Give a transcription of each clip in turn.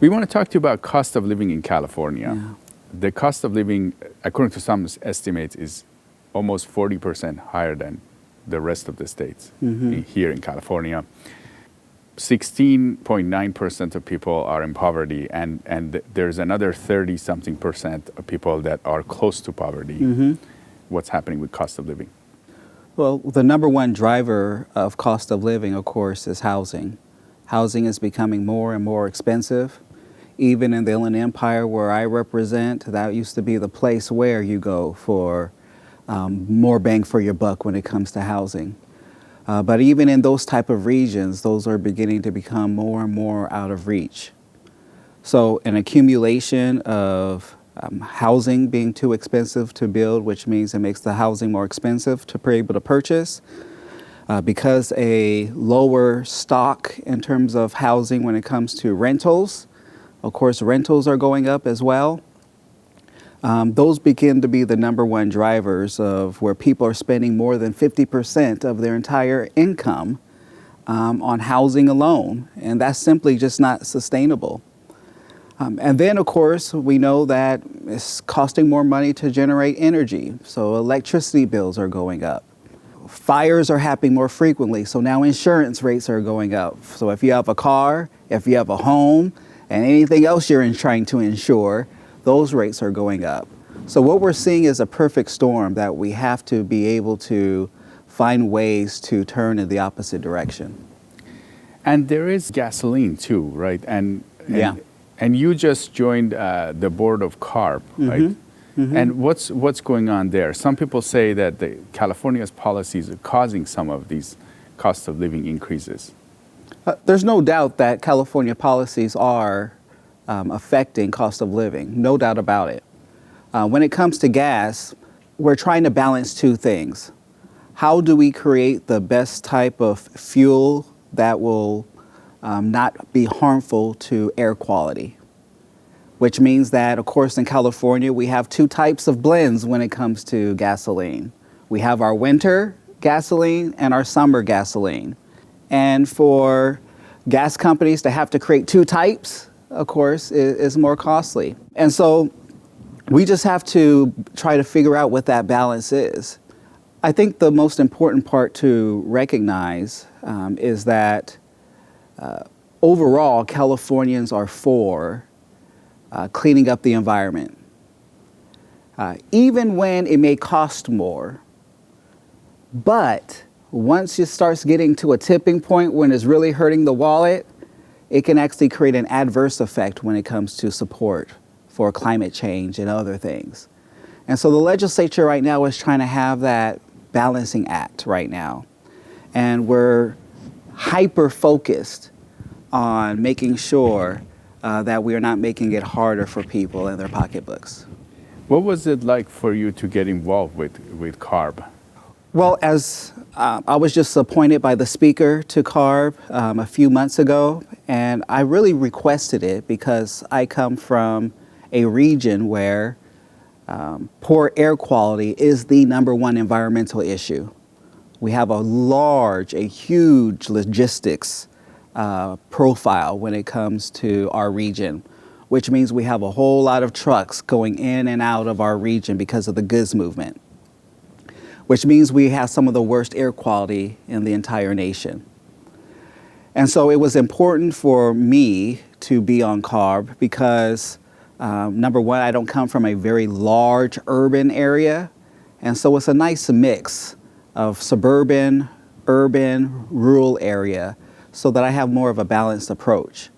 We want to talk to you about cost of living in California. Yeah. The cost of living, according to some estimates, is almost 40% higher than the rest of the states here in California. 16.9% of people are in poverty, and there's another 30-something percent of people that are close to poverty. What's happening with cost of living? Well, the number one driver of cost of living, of course, is housing. Housing is becoming more and more expensive. Even in the Inland Empire, where I represent, that used to be the place where you go for more bang for your buck when it comes to housing. But even in those type of regions, those are beginning to become more and more out of reach. So an accumulation of housing being too expensive to build, which means it makes the housing more expensive to be able to purchase. Because a lower stock in terms of housing when it comes to rentals, of course, rentals are going up as well. Those begin to be the number one drivers of where people are spending more than 50% of their entire income on housing alone. And that's simply just not sustainable. And then, of course, we know that it's costing more money to generate energy. So electricity bills are going up. Fires are happening more frequently. So now insurance rates are going up. So if you have a car, if you have a home, and anything else you're trying to insure, those rates are going up. So what we're seeing is a perfect storm that we have to be able to find ways to turn in the opposite direction. And there is gasoline too, right? And you just joined the board of CARB, right? And what's going on there? Some people say that California's policies are causing some of these cost of living increases. There's no doubt that California policies are affecting cost of living, no doubt about it. When it comes to gas, we're trying to balance two things. How do we create the best type of fuel that will not be harmful to air quality? Which means that, of course, in California, we have two types of blends when it comes to gasoline. We have our winter gasoline and our summer gasoline. And for gas companies to have to create two types, of course, is more costly. And so we just have to try to figure out what that balance is. I think the most important part to recognize is that overall, Californians are for cleaning up the environment. Even when it may cost more, but once it starts getting to a tipping point when it's really hurting the wallet, it can actually create an adverse effect when it comes to support for climate change and other things. And so the legislature right now is trying to have that balancing act right now. And we're hyper-focused on making sure that we are not making it harder for people in their pocketbooks. What was it like for you to get involved with CARB? Well, as I was just appointed by the speaker to CARB a few months ago, and I really requested it because I come from a region where poor air quality is the number one environmental issue. We have a huge logistics profile when it comes to our region, which means we have a whole lot of trucks going in and out of our region because of the goods movement, which means we have some of the worst air quality in the entire nation. And so it was important for me to be on CARB because, number one, I don't come from a very large urban area. And so it's a nice mix of suburban, urban, rural area so that I have more of a balanced approach.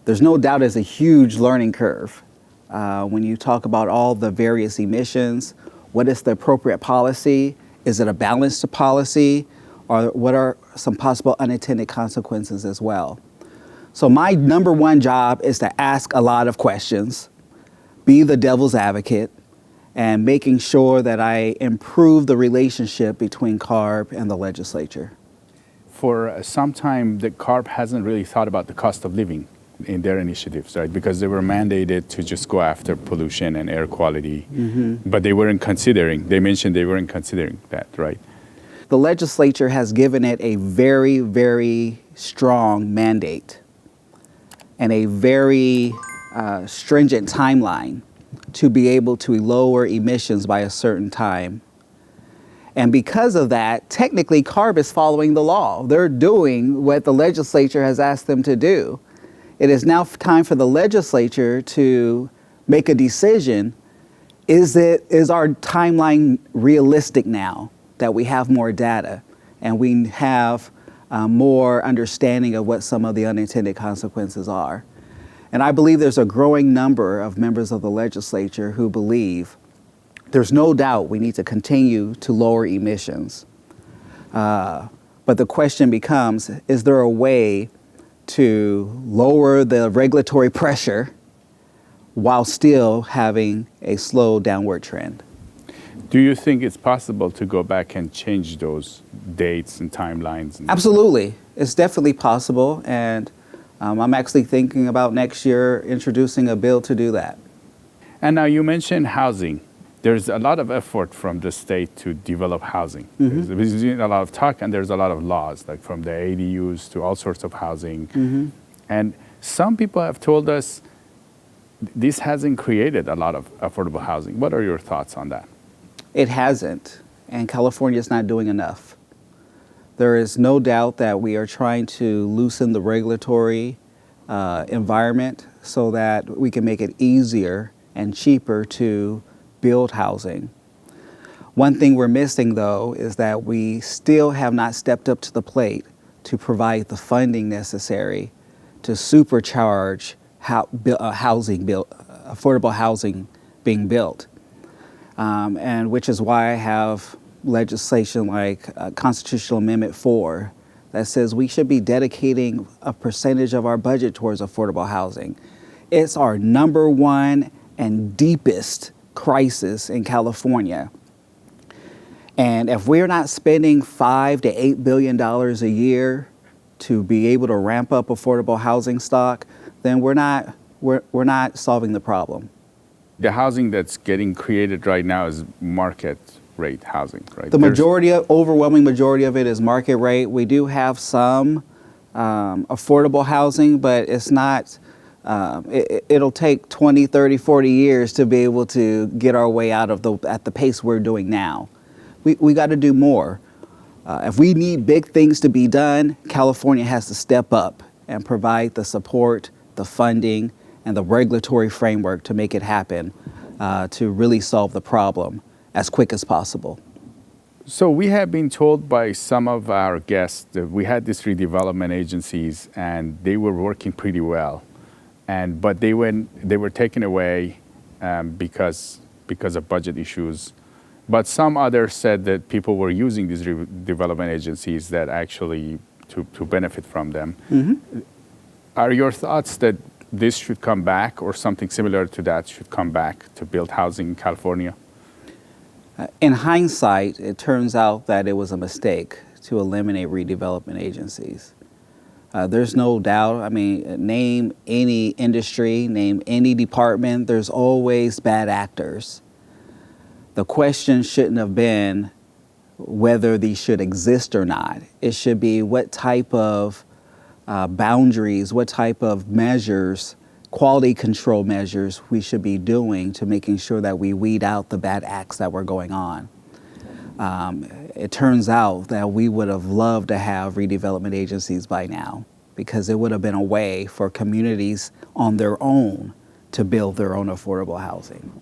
There's no doubt it's a huge learning curve when you talk about all the various emissions. What is the appropriate policy? Is it a balanced policy? Or what are some possible unintended consequences as well? So my number one job is to ask a lot of questions, be the devil's advocate, and making sure that I improve the relationship between CARB and the legislature. For some time, the CARB hasn't really thought about the cost of living in their initiatives, right? Because they were mandated to just go after pollution and air quality, but they weren't considering, they mentioned they weren't considering that, right? The legislature has given it a very, very strong mandate. and a very stringent timeline to be able to lower emissions by a certain time. And because of that, technically CARB is following the law. They're doing what the legislature has asked them to do. It is now time for the legislature to make a decision. Is our timeline realistic now that we have more data and we have more understanding of what some of the unintended consequences are? And I believe there's a growing number of members of the legislature who believe there's no doubt we need to continue to lower emissions. But the question becomes, is there a way to lower the regulatory pressure while still having a slow downward trend? Do you think it's possible to go back and change those dates and timelines? Absolutely. It's definitely possible. And I'm actually thinking about next year introducing a bill to do that. And now you mentioned housing. There's a lot of effort from the state to develop housing. There's a lot of talk and there's a lot of laws, like from the ADUs to all sorts of housing. And some people have told us this hasn't created a lot of affordable housing. What are your thoughts on that? It hasn't, and California is not doing enough. There is no doubt that we are trying to loosen the regulatory environment so that we can make it easier and cheaper to build housing. One thing we're missing, though, is that we still have not stepped up to the plate to provide the funding necessary to supercharge affordable housing being built. And which is why I have legislation like Constitutional Amendment 4 that says we should be dedicating a percentage of our budget towards affordable housing. It's our number one and deepest crisis in California. And if we're not spending $5 to $8 billion a year to be able to ramp up affordable housing stock, then we're not solving the problem. The housing that's getting created right now is market rate housing, right? The overwhelming majority of it is market rate. We do have some affordable housing, but it's not, it'll take 20, 30, 40 years to be able to get our way out of at the pace we're doing now. We got to do more. If we need big things to be done, California has to step up and provide the support, the funding, and the regulatory framework to make it happen, to really solve the problem as quick as possible. So we have been told by some of our guests that we had these redevelopment agencies and they were working pretty well, but they were taken away because of budget issues. But some others said that people were using these redevelopment agencies that actually to benefit from them. Are your thoughts that this should come back or something similar to that should come back to build housing in California? In hindsight, it turns out that it was a mistake to eliminate redevelopment agencies. There's no doubt. I mean, name any industry, name any department, there's always bad actors. The question shouldn't have been whether these should exist or not. It should be what type of boundaries, what type of measures, quality control measures we should be doing to making sure that we weed out the bad acts that were going on. It turns out that we would have loved to have redevelopment agencies by now because it would have been a way for communities on their own to build their own affordable housing.